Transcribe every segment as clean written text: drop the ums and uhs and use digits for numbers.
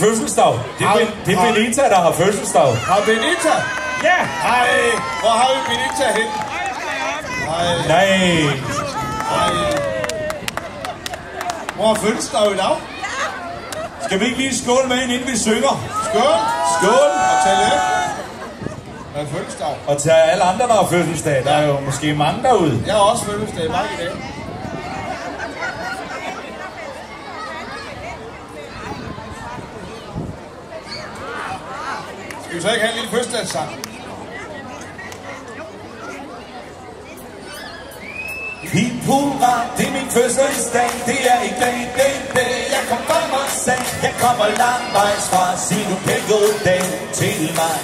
fødselsdag. Det er Benita, der har fødselsdag. Har Benita? Ja! Hej, hvor har vi Benita hen? Nej. Hvor har fødselsdag i dag? Skal vi ikke lige skåle med hende, inden vi synger? Skål! Skål! Og tillykke. Der er fødselsdag. Og til alle andre, der har fødselsdag. Der er jo måske mange derude. Jeg har også fødselsdag mange i dag. Skal vi så ikke have en lille fødselsdagssang? Hip hurra, det er min fødselsdag. Det er i dag, det jeg kommer og sagde. Jeg kommer langvejs fra, sig nu pænt god dag til mig.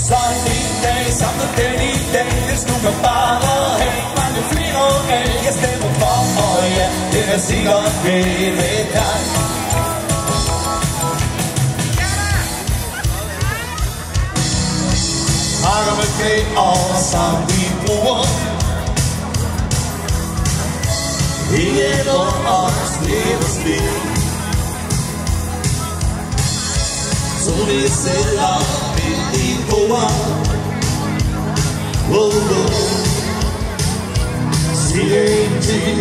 Sådan en dag, sammen den i dag, det skulle man bare have mange flere af. Jeg stemmer for, og ja, det er sikkert ved dig. Pakker med klæd og som vi bruger. Ingen og os leves liv. Så vi sætter med i bord. Siger en til.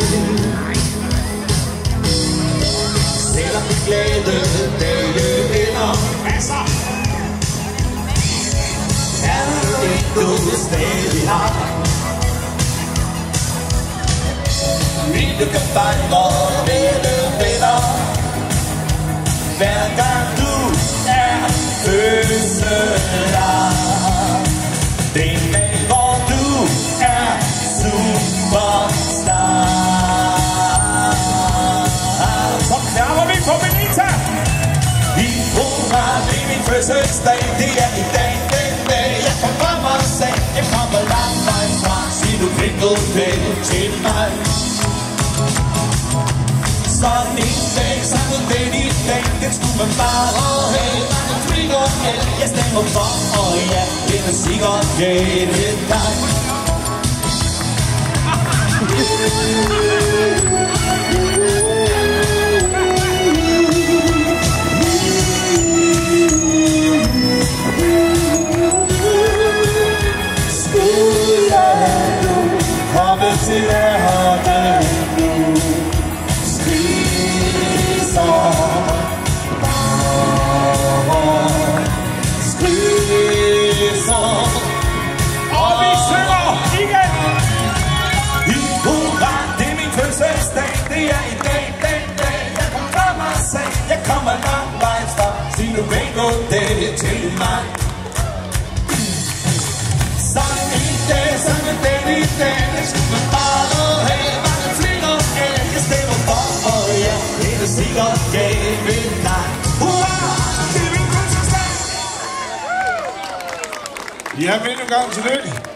Selvom vi glæde dage ender. Er det du stadig har? Vi kan fejre venne venner. Hver gang du er fødselar. Det er dag, hvor du er superstar. Så knapper vi på Benita. Vi bruger det min fødselsdag. Det er i dag. Jeg kommer og sagde, jeg kommer langvejs fra. Sig du pænt god dag til mig. Sådan en dag, sammen den i dag, den skulle man bare have. Mange flikker af, jeg stemmer for, og ja, det er sikkert gælde dig. Til at holde nu. Skrig så skrig så. Og vi synger igen. Hurra, det er min fødselsdag. Det er i dag, den dag jeg kommer og sagde. Jeg kommer langvejs fra. Sig nu pænt god dag til mig. Sådan en dag, sådan den i dag. Det skulle man bare have mange flikker af. Jeg stemmer for, og ja, det er sikkert galt ved dig. Hurra, det er min fødselsdag. Ja, men en gang tillykke.